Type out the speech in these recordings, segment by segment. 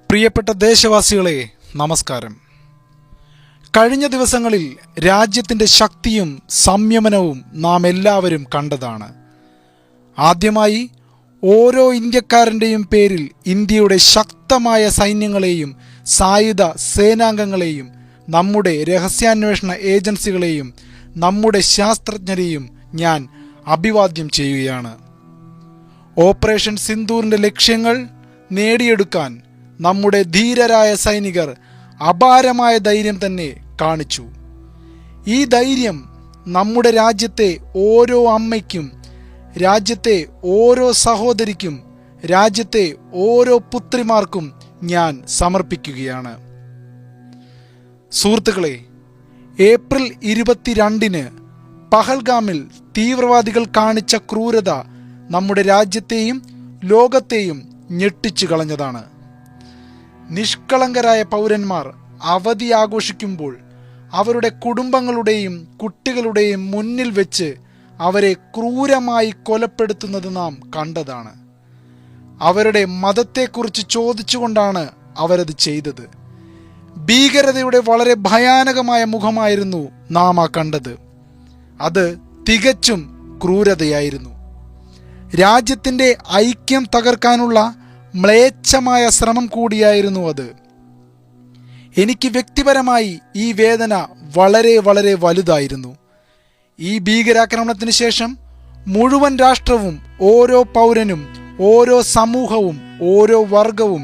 പ്രിയപ്പെട്ട ദേശവാസികളെ, നമസ്കാരം. കഴിഞ്ഞ ദിവസങ്ങളിൽ രാജ്യത്തിൻ്റെ ശക്തിയും സംയമനവും നാം എല്ലാവരും കണ്ടതാണ്. ആദ്യമായി ഓരോ ഇന്ത്യക്കാരൻ്റെയും പേരിൽ ഇന്ത്യയുടെ ശക്തമായ സൈന്യങ്ങളെയും സായുധ സേനാംഗങ്ങളെയും നമ്മുടെ രഹസ്യാന്വേഷണ ഏജൻസികളെയും നമ്മുടെ ശാസ്ത്രജ്ഞരെയും ഞാൻ അഭിവാദ്യം ചെയ്യുകയാണ്. ഓപ്പറേഷൻ സിന്ദൂറിൻ്റെ ലക്ഷ്യങ്ങൾ നേടിയെടുക്കാൻ നമ്മുടെ ധീരരായ സൈനികർ അപാരമായ ധൈര്യം തന്നെ കാണിച്ചു. ഈ ധൈര്യം നമ്മുടെ രാജ്യത്തെ ഓരോ അമ്മയ്ക്കും, രാജ്യത്തെ ഓരോ സഹോദരിക്കും, രാജ്യത്തെ ഓരോ പുത്രിമാർക്കും ഞാൻ സമർപ്പിക്കുകയാണ്. സുഹൃത്തുക്കളെ, ഏപ്രിൽ 22 പഹൽഗാമിൽ തീവ്രവാദികൾ കാണിച്ച ക്രൂരത നമ്മുടെ രാജ്യത്തെയും ലോകത്തെയും ഞെട്ടിച്ചു കളഞ്ഞതാണ്. നിഷ്കളങ്കരായ പൗരന്മാർ അവധി ആഘോഷിക്കുമ്പോൾ അവരുടെ കുടുംബങ്ങളുടെയും കുട്ടികളുടെയും മുന്നിൽ വെച്ച് അവരെ ക്രൂരമായി കൊലപ്പെടുത്തുന്നത് നാം കണ്ടതാണ്. അവരുടെ മതത്തെക്കുറിച്ച് ചോദിച്ചുകൊണ്ടാണ് അവരത് ചെയ്തത്. ഭീകരതയുടെ വളരെ ഭയാനകമായ മുഖമായിരുന്നു നാം കണ്ടത്. അത് തികച്ചും ക്രൂരതയായിരുന്നു. രാജ്യത്തിൻ്റെ ഐക്യം തകർക്കാനുള്ള മ്ലേച്ഛമായ ശ്രമം കൂടിയായിരുന്നു അത്. എനിക്ക് വ്യക്തിപരമായി ഈ വേദന വളരെ വളരെ വലുതായിരുന്നു. ഈ ഭീകരാക്രമണത്തിന് ശേഷം മുഴുവൻ രാഷ്ട്രവും, ഓരോ പൗരനും, ഓരോ സമൂഹവും, ഓരോ വർഗവും,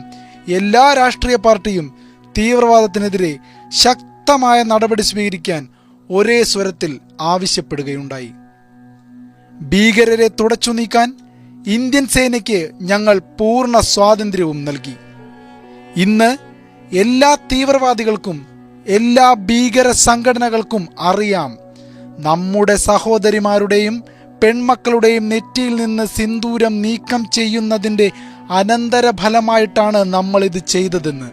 എല്ലാ രാഷ്ട്രീയ പാർട്ടിയും തീവ്രവാദത്തിനെതിരെ ശക്തമായ നടപടി സ്വീകരിക്കാൻ ഒരേ സ്വരത്തിൽ ആവശ്യപ്പെടുകയുണ്ടായി. ഭീകരരെ തുടച്ചു നീക്കാൻ ഇന്ത്യൻ സേനയ്ക്ക് ഞങ്ങൾ പൂർണ്ണ സ്വാതന്ത്ര്യവും നൽകി. ഇന്ന് എല്ലാ തീവ്രവാദികൾക്കും, എല്ലാ ഭീകര സംഘടനകൾക്കും അറിയാം, നമ്മുടെ സഹോദരിമാരുടെയും പെൺമക്കളുടെയും നെറ്റിയിൽ നിന്ന് സിന്ദൂരം നീക്കം ചെയ്യുന്നതിൻ്റെ അനന്തരഫലമായിട്ടാണ് നമ്മളിത് ചെയ്തതെന്ന്.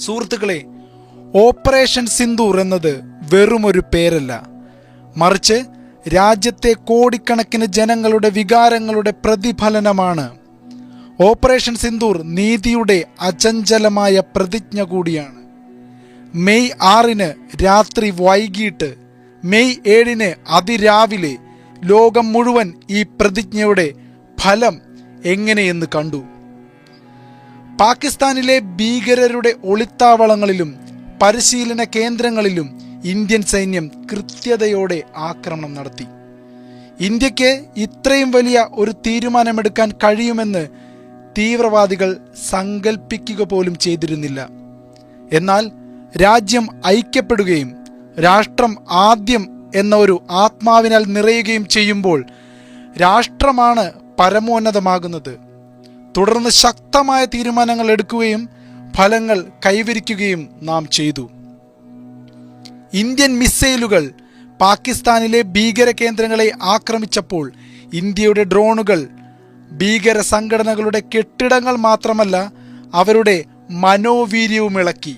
സുഹൃത്തുക്കളെ, ഓപ്പറേഷൻ സിന്ദൂർ എന്നത് വെറുമൊരു പേരല്ല, മറിച്ച് രാജ്യത്തെ കോടിക്കണക്കിന് ജനങ്ങളുടെ വികാരങ്ങളുടെ പ്രതിഫലനമാണ്. ഓപ്പറേഷൻ സിന്ദൂർ നീതിയുടെ അചഞ്ചലമായ പ്രതിജ്ഞ കൂടിയാണ്. മെയ് 6 രാത്രി വൈകിട്ട്, മെയ് 7 അതിരാവിലെ ലോകം മുഴുവൻ ഈ പ്രതിജ്ഞയുടെ ഫലം എങ്ങനെയെന്ന് കണ്ടു. പാകിസ്ഥാനിലെ ഭീകരരുടെ ഒളിത്താവളങ്ങളിലും പരിശീലന കേന്ദ്രങ്ങളിലും ഇന്ത്യൻ സൈന്യം കൃത്യതയോടെ ആക്രമണം നടത്തി. ഇന്ത്യക്ക് ഇത്രയും വലിയ ഒരു തീരുമാനമെടുക്കാൻ കഴിയുമെന്ന് തീവ്രവാദികൾ സങ്കൽപ്പിക്കുക പോലും ചെയ്തിരുന്നില്ല. എന്നാൽ രാജ്യം ഐക്യപ്പെടുകയും രാഷ്ട്രം ആദ്യം എന്ന ഒരു ആത്മാവിനാൽ നിറയുകയും ചെയ്യുമ്പോൾ രാഷ്ട്രമാണ് പരമോന്നതമാകുന്നത്. തുടർന്ന് ശക്തമായ തീരുമാനങ്ങൾ എടുക്കുകയും ഫലങ്ങൾ കൈവരിക്കുകയും നാം ചെയ്തു. ഇന്ത്യൻ മിസൈലുകൾ പാകിസ്ഥാനിലെ ഭീകര കേന്ദ്രങ്ങളെ ആക്രമിച്ചപ്പോൾ ഇന്ത്യയുടെ ഡ്രോണുകൾ ഭീകര സംഘടനകളുടെ കെട്ടിടങ്ങൾ മാത്രമല്ല, അവരുടെ മനോവീര്യവും ഇളക്കി.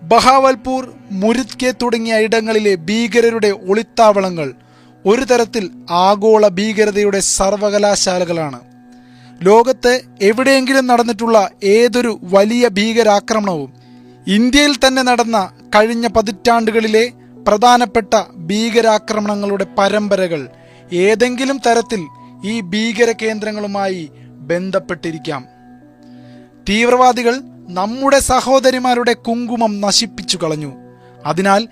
ബഹാവൽപൂർ, മുരിദ്കെ തുടങ്ങിയ ഇടങ്ങളിലെ ഭീകരരുടെ ഒളിത്താവളങ്ങൾ ഒരു തരത്തിൽ ആഗോള ഭീകരതയുടെ സർവകലാശാലകളാണ്. ലോകത്ത് എവിടെയെങ്കിലും നടന്നിട്ടുള്ള ഏതൊരു വലിയ ഭീകരാക്രമണവും ഇന്ത്യയിൽ തന്നെ നടന്ന കഴിഞ്ഞ പതിറ്റാണ്ടുകളിലെ പ്രധാനപ്പെട്ട ഭീകരാക്രമണങ്ങളുടെ പരമ്പരകൾ ഏതെങ്കിലും തരത്തിൽ ഈ ഭീകര കേന്ദ്രങ്ങളുമായി ബന്ധപ്പെട്ടിരിക്കാം. തീവ്രവാദികൾ നമ്മുടെ സഹോദരിമാരുടെ കുങ്കുമം നശിപ്പിച്ചു കളഞ്ഞു. അതിനാൽ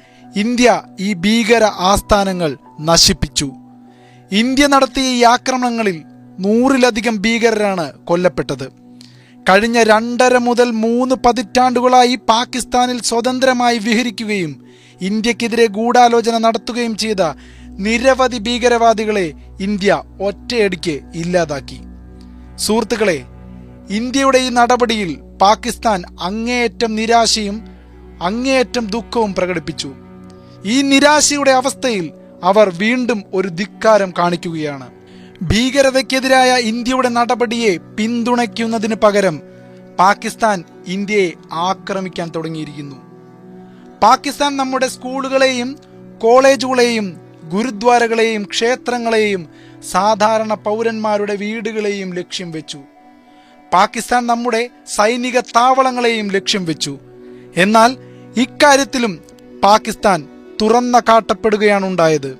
ഇന്ത്യ ഈ ഭീകര ആസ്ഥാനങ്ങൾ നശിപ്പിച്ചു. ഇന്ത്യ നടത്തിയ ഈ ആക്രമണങ്ങളിൽ 100-ലധികം ഭീകരരാണ് കൊല്ലപ്പെട്ടത്. കഴിഞ്ഞ 2.5 മുതൽ 3 പതിറ്റാണ്ടുകളായി പാകിസ്ഥാനിൽ സ്വതന്ത്രമായി വിഹരിക്കുകയും ഇന്ത്യക്കെതിരെ ഗൂഢാലോചന നടത്തുകയും ചെയ്ത നിരവധി ഭീകരവാദികളെ ഇന്ത്യ ഒറ്റയടിക്ക് ഇല്ലാതാക്കി. സുഹൃത്തുക്കളെ, ഇന്ത്യയുടെ ഈ നടപടിയിൽ പാകിസ്ഥാൻ അങ്ങേയറ്റം നിരാശയും അങ്ങേയറ്റം ദുഃഖവും പ്രകടിപ്പിച്ചു. ഈ നിരാശയുടെ അവസ്ഥയിൽ അവർ വീണ്ടും ഒരു ധിക്കാരം കാണിക്കുകയാണ്. ഭീകരതയ്ക്കെതിരായ ഇന്ത്യയുടെ നടപടിയെ പിന്തുണയ്ക്കുന്നതിന് പകരം പാകിസ്ഥാൻ ഇന്ത്യയെ ആക്രമിക്കാൻ തുടങ്ങിയിരിക്കുന്നു. പാകിസ്ഥാൻ നമ്മുടെ സ്കൂളുകളെയും കോളേജുകളെയും ഗുരുദ്വാരകളെയും ക്ഷേത്രങ്ങളെയും സാധാരണ പൗരന്മാരുടെ വീടുകളെയും ലക്ഷ്യം വെച്ചു. പാകിസ്ഥാൻ നമ്മുടെ സൈനിക താവളങ്ങളെയും ലക്ഷ്യം വെച്ചു. എന്നാൽ ഇക്കാര്യത്തിലും പാകിസ്ഥാൻ തുറന്ന കാട്ടപ്പെടുകയാണ് ഉണ്ടായത്.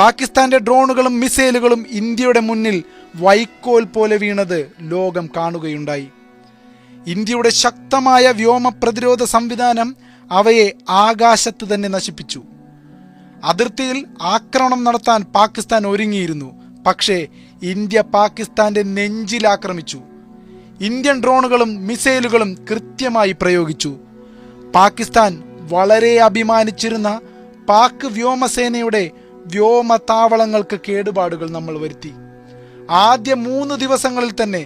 പാകിസ്ഥാന്റെ ഡ്രോണുകളും മിസൈലുകളും ഇന്ത്യയുടെ മുന്നിൽ വൈക്കോൽ പോലെ വീണത് ലോകം കാണുകയുണ്ടായി. ഇന്ത്യയുടെ ശക്തമായ വ്യോമ പ്രതിരോധ സംവിധാനം അവയെ ആകാശത്ത് തന്നെ നശിപ്പിച്ചു. അതിർത്തിയിൽ ആക്രമണം നടത്താൻ പാകിസ്ഥാൻ ഒരുങ്ങിയിരുന്നു. പക്ഷേ ഇന്ത്യ പാകിസ്ഥാന്റെ നെഞ്ചിൽ ആക്രമിച്ചു. ഇന്ത്യൻ ഡ്രോണുകളും മിസൈലുകളും കൃത്യമായി പ്രയോഗിച്ചു. പാകിസ്ഥാൻ വളരെ അഭിമാനിച്ചിരുന്ന പാക് വ്യോമസേനയുടെ വ്യോമ താവളങ്ങൾക്ക് കേടുപാടുകൾ നമ്മൾ വരുത്തി. ആദ്യ 3 ദിവസങ്ങളിൽ തന്നെ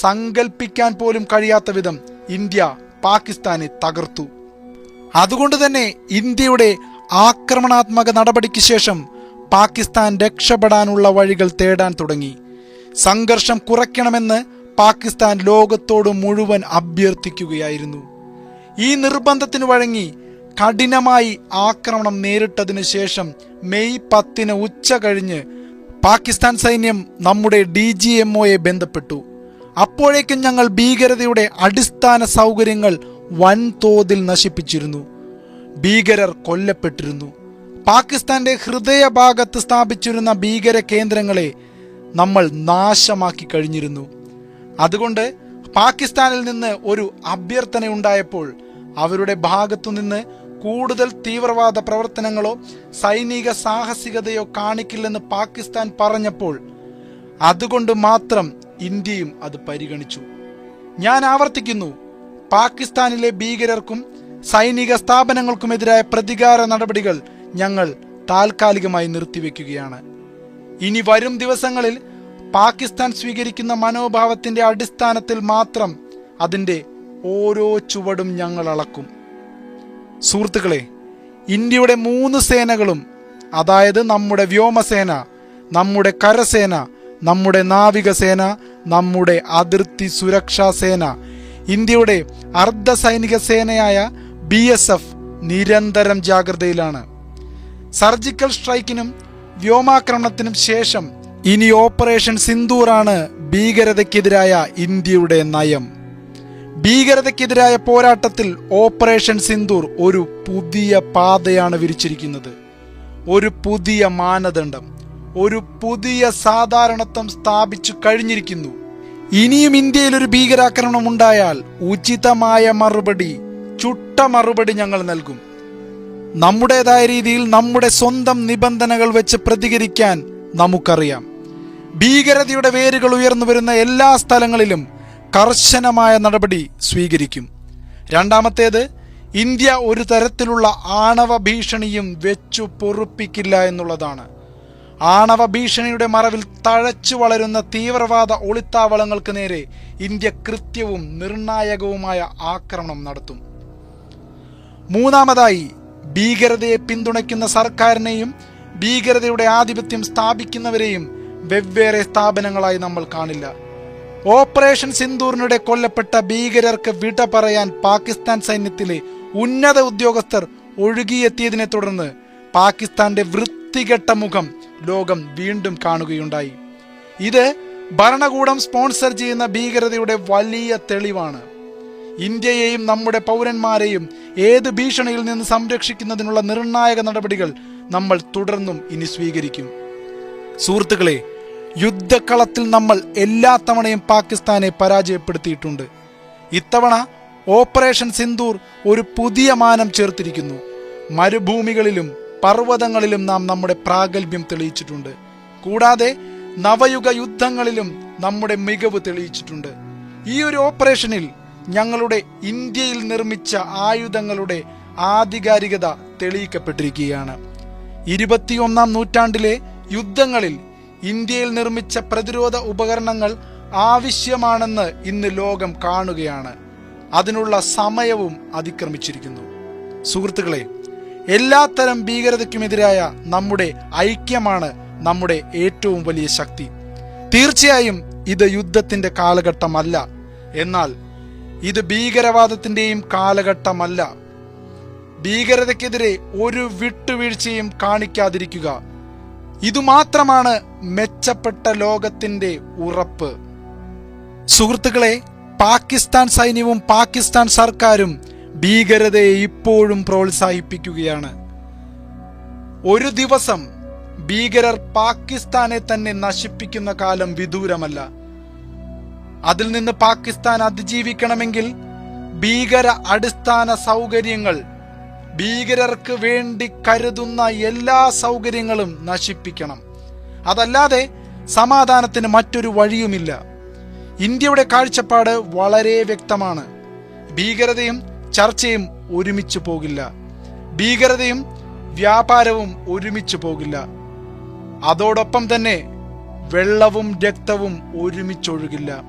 സങ്കൽപ്പിക്കാൻ പോലും കഴിയാത്ത വിധം ഇന്ത്യ പാകിസ്ഥാനെ തകർത്തു. അതുകൊണ്ട് തന്നെ ഇന്ത്യയുടെ ആക്രമണാത്മക നടപടിക്ക് ശേഷം പാകിസ്ഥാൻ രക്ഷപ്പെടാനുള്ള വഴികൾ തേടാൻ തുടങ്ങി. സംഘർഷം കുറയ്ക്കണമെന്ന് പാകിസ്ഥാൻ ലോകത്തോട് മുഴുവൻ അഭ്യർത്ഥിക്കുകയായിരുന്നു. ഈ നിർബന്ധത്തിന് വഴങ്ങി കഠിനമായി ആക്രമണം നേരിട്ടതിനു ശേഷം മെയ് 10 ഉച്ച കഴിഞ്ഞ് പാകിസ്ഥാൻ സൈന്യം നമ്മുടെ DGMOയെ ബന്ധപ്പെട്ടു. അപ്പോഴേക്കും ഞങ്ങൾ ഭീകരതയുടെ അടിസ്ഥാന സൗകര്യങ്ങൾ വൻതോതിൽ നശിപ്പിച്ചിരുന്നു. ഭീകരർ കൊല്ലപ്പെട്ടിരുന്നു. പാകിസ്ഥാന്റെ ഹൃദയഭാഗത്ത് സ്ഥാപിച്ചിരുന്ന ഭീകര കേന്ദ്രങ്ങളെ നമ്മൾ നാശമാക്കി കഴിഞ്ഞിരുന്നു. അതുകൊണ്ട് പാകിസ്ഥാനിൽ നിന്ന് ഒരു അഭ്യർത്ഥനയുണ്ടായപ്പോൾ അവരുടെ ഭാഗത്തുനിന്ന് കൂടുതൽ തീവ്രവാദ പ്രവർത്തനങ്ങളോ സൈനിക സാഹസികതയോ കാണിക്കില്ലെന്ന് പാകിസ്ഥാൻ പറഞ്ഞപ്പോൾ അതുകൊണ്ട് മാത്രം ഇന്ത്യയും അത് പരിഗണിച്ചു. ഞാൻ ആവർത്തിക്കുന്നു, പാകിസ്ഥാനിലെ ഭീകരർക്കും സൈനിക സ്ഥാപനങ്ങൾക്കുമെതിരായ പ്രതികാര നടപടികൾ ഞങ്ങൾ താൽക്കാലികമായി നിർത്തിവെക്കുകയാണ്. ഇനി വരും ദിവസങ്ങളിൽ പാകിസ്ഥാൻ സ്വീകരിക്കുന്ന മനോഭാവത്തിന്റെ അടിസ്ഥാനത്തിൽ മാത്രം അതിന്റെ ഓരോ ചുവടും ഞങ്ങൾ അളക്കും. സുഹൃത്തുക്കളെ, ഇന്ത്യയുടെ 3 സേനകളും, അതായത് നമ്മുടെ വ്യോമസേന, നമ്മുടെ കരസേന, നമ്മുടെ നാവികസേന, നമ്മുടെ അതിർത്തി സുരക്ഷാ സേന, ഇന്ത്യയുടെ അർദ്ധ സൈനിക സേനയായ BSF നിരന്തരം ജാഗ്രതയിലാണ്. സർജിക്കൽ സ്ട്രൈക്കിനും വ്യോമാക്രമണത്തിനും ശേഷം ഇനി ഓപ്പറേഷൻ സിന്ദൂറാണ് ഭീകരതയ്ക്കെതിരായ ഇന്ത്യയുടെ നയം. ഭീകരതയ്ക്കെതിരായ പോരാട്ടത്തിൽ ഓപ്പറേഷൻ സിന്ദൂർ ഒരു പുതിയ പാതയാണ് വിരിച്ചിരിക്കുന്നത്. ഒരു പുതിയ മാനദണ്ഡം, ഒരു പുതിയ സാധാരണത്വം സ്ഥാപിച്ചു കഴിഞ്ഞിരിക്കുന്നു. ഇനിയും ഇന്ത്യയിൽ ഒരു ഭീകരാക്രമണം ഉണ്ടായാൽ ഉചിതമായ മറുപടി, ചുട്ട മറുപടി ഞങ്ങൾ നൽകും. നമ്മുടേതായ രീതിയിൽ നമ്മുടെ സ്വന്തം നിബന്ധനകൾ വെച്ച് പ്രതികരിക്കാൻ നമുക്കറിയാം. ഭീകരതയുടെ വേരുകൾ ഉയർന്നു വരുന്ന എല്ലാ സ്ഥലങ്ങളിലും കർശനമായ നടപടി സ്വീകരിക്കും. രണ്ടാമത്തേത്, ഇന്ത്യ ഒരു തരത്തിലുള്ള ആണവ ഭീഷണിയും വെച്ചു പൊറുപ്പിക്കില്ല എന്നുള്ളതാണ്. ആണവ ഭീഷണിയുടെ മറവിൽ തഴച്ചു വളരുന്ന തീവ്രവാദ ഒളിത്താവളങ്ങൾക്ക് നേരെ ഇന്ത്യ കൃത്യവും നിർണായകവുമായ ആക്രമണം നടത്തും. മൂന്നാമതായി, ഭീകരതയെ പിന്തുണയ്ക്കുന്ന സർക്കാരിനെയും ഭീകരതയുടെ ആധിപത്യം സ്ഥാപിക്കുന്നവരെയും വെവ്വേറെ സ്ഥാപനങ്ങളായി നമ്മൾ കാണില്ല. ഓപ്പറേഷൻ സിന്ദൂറിനിടെ കൊല്ലപ്പെട്ട ഭീകരർക്ക് വിട പറയാൻ പാകിസ്ഥാൻ സൈന്യത്തിലെ ഉന്നത ഉദ്യോഗസ്ഥർ ഒഴുകിയെത്തിയതിനെ തുടർന്ന് പാകിസ്ഥാന്റെ വൃത്തികെട്ട മുഖം ലോകം വീണ്ടും കാണുകയുണ്ടായി. ഇത് ഭരണകൂടം സ്പോൺസർ ചെയ്യുന്ന ഭീകരതയുടെ വലിയ തെളിവാണ്. ഇന്ത്യയെയും നമ്മുടെ പൗരന്മാരെയും ഏത് ഭീഷണിയിൽ നിന്ന് സംരക്ഷിക്കുന്നതിനുള്ള നിർണായക നടപടികൾ നമ്മൾ തുടർന്നും ഇനി സ്വീകരിക്കും. സുഹൃത്തുക്കളെ, യുദ്ധക്കളത്തിൽ നമ്മൾ എല്ലാ തവണയും പാകിസ്ഥാനെ പരാജയപ്പെടുത്തിയിട്ടുണ്ട്. ഇത്തവണ ഓപ്പറേഷൻ സിന്ദൂർ ഒരു പുതിയ മാനം ചേർത്തിരിക്കുന്നു. മരുഭൂമികളിലും പർവ്വതങ്ങളിലും നാം നമ്മുടെ പ്രാഗൽഭ്യം തെളിയിച്ചിട്ടുണ്ട്. കൂടാതെ നവയുഗ യുദ്ധങ്ങളിലും നമ്മുടെ മികവ് തെളിയിച്ചിട്ടുണ്ട്. ഈ ഒരു ഓപ്പറേഷനിൽ ഞങ്ങളുടെ ഇന്ത്യയിൽ നിർമ്മിച്ച ആയുധങ്ങളുടെ ആധികാരികത തെളിയിക്കപ്പെട്ടിരിക്കുകയാണ്. 21ാം നൂറ്റാണ്ടിലെ യുദ്ധങ്ങളിൽ ഇന്ത്യയിൽ നിർമ്മിച്ച പ്രതിരോധ ഉപകരണങ്ങൾ ആവശ്യമാണെന്ന് ഇന്ന് ലോകം കാണുകയാണ്. അതിനുള്ള സമയവും അതിക്രമിച്ചിരിക്കുന്നു. സുഹൃത്തുക്കളെ, എല്ലാത്തരം ഭീകരതയ്ക്കുമെതിരായ നമ്മുടെ ഐക്യമാണ് നമ്മുടെ ഏറ്റവും വലിയ ശക്തി. തീർച്ചയായും ഇത് യുദ്ധത്തിന്റെ കാലഘട്ടമല്ല, എന്നാൽ ഇത് ഭീകരവാദത്തിന്റെയും കാലഘട്ടമല്ല. ഭീകരതയ്ക്കെതിരെ ഒരു വിട്ടുവീഴ്ചയും കാണിക്കാതിരിക്കുക. ഇതുമാത്രമാണ് മെച്ചപ്പെട്ട ലോകത്തിന്റെ ഉറപ്പ്. സുഹൃത്തുക്കളെ, പാകിസ്ഥാൻ സൈന്യവും പാകിസ്ഥാൻ സർക്കാരും ഭീകരതയെ ഇപ്പോഴും പ്രോത്സാഹിപ്പിക്കുകയാണ്. ഒരു ദിവസം ഭീകരർ പാകിസ്ഥാനെ തന്നെ നശിപ്പിക്കുന്ന കാലം വിദൂരമല്ല. അതിൽ നിന്ന് പാകിസ്ഥാൻ അതിജീവിക്കണമെങ്കിൽ ഭീകര അടിസ്ഥാന സൗകര്യങ്ങൾ, ഭീകരർക്ക് വേണ്ടി കരുതുന്ന എല്ലാ സൗകര്യങ്ങളും നശിപ്പിക്കണം. അതല്ലാതെ സമാധാനത്തിന് മറ്റൊരു വഴിയുമില്ല. ഇന്ത്യയുടെ കാഴ്ചപ്പാട് വളരെ വ്യക്തമാണ്. ഭീകരതയും ചർച്ചയും ഒരുമിച്ച് പോകില്ല. ഭീകരതയും വ്യാപാരവും ഒരുമിച്ച് പോകില്ല. അതോടൊപ്പം തന്നെ വെള്ളവും രക്തവും ഒരുമിച്ചൊഴുകില്ല.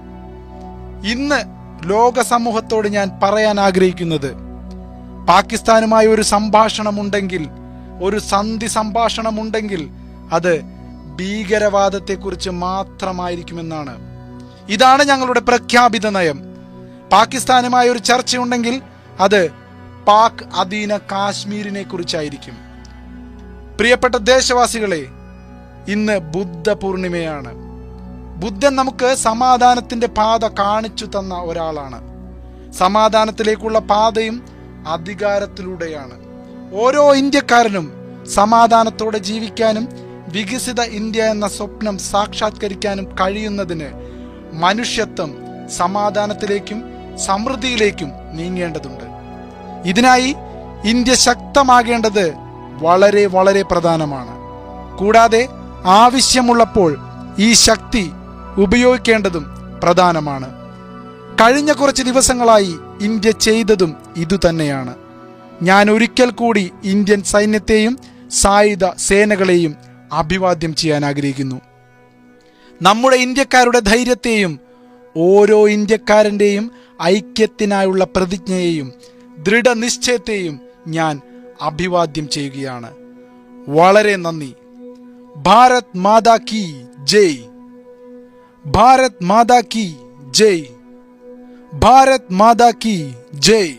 ഇന്ന് ലോക സമൂഹത്തോട് ഞാൻ പറയാൻ ആഗ്രഹിക്കുന്നത്, പാകിസ്ഥാനുമായി ഒരു സംഭാഷണമുണ്ടെങ്കിൽ, ഒരു സന്ധി സംഭാഷണമുണ്ടെങ്കിൽ അത് ഭീകരവാദത്തെക്കുറിച്ച് മാത്രമായിരിക്കുമെന്നാണ്. ഇതാണ് ഞങ്ങളുടെ പ്രഖ്യാപിത നയം. പാകിസ്ഥാനുമായി ഒരു ചർച്ചയുണ്ടെങ്കിൽ അത് പാക് അധീന കാശ്മീരിനെ കുറിച്ചായിരിക്കും. പ്രിയപ്പെട്ട ദേശവാസികളെ, ഇന്ന് ബുദ്ധ പൂർണിമയാണ്. ബുദ്ധൻ നമുക്ക് സമാധാനത്തിന്റെ പാത കാണിച്ചു തന്ന ഒരാളാണ്. സമാധാനത്തിലേക്കുള്ള പാതയും അധികാരത്തിലൂടെയാണ്. ഓരോ ഇന്ത്യക്കാരനും സമാധാനത്തോടെ ജീവിക്കാനും വികസിത ഇന്ത്യ എന്ന സ്വപ്നം സാക്ഷാത്കരിക്കാനും കഴിയുന്നതിന് മനുഷ്യത്വം സമാധാനത്തിലേക്കും സമൃദ്ധിയിലേക്കും നീങ്ങേണ്ടതുണ്ട്. ഇതിനായി ഇന്ത്യ ശക്തമാകേണ്ടത് വളരെ വളരെ പ്രധാനമാണ്. കൂടാതെ ആവശ്യമുള്ളപ്പോൾ ഈ ശക്തി ഉപയോഗിക്കേണ്ടതും പ്രധാനമാണ്. കഴിഞ്ഞ കുറച്ച് ദിവസങ്ങളായി ഇന്ത്യ ചെയ്തതും ഇതുതന്നെയാണ്. ഞാൻ ഒരിക്കൽ കൂടി ഇന്ത്യൻ സൈന്യത്തെയും സായുധ സേനകളെയും അഭിവാദ്യം ചെയ്യാൻ ആഗ്രഹിക്കുന്നു. നമ്മുടെ ഇന്ത്യക്കാരുടെ ധൈര്യത്തെയും ഓരോ ഇന്ത്യക്കാരൻ്റെയും ഐക്യത്തിനായുള്ള പ്രതിജ്ഞയെയും ദൃഢനിശ്ചയത്തെയും ഞാൻ അഭിവാദ്യം ചെയ്യുകയാണ്. വളരെ നന്ദി. ഭാരത് മാതാ കി ജയ്. ഭാരത് മാതാ കി ജയ്. ഭാരത് മാതാ കി ജയ്.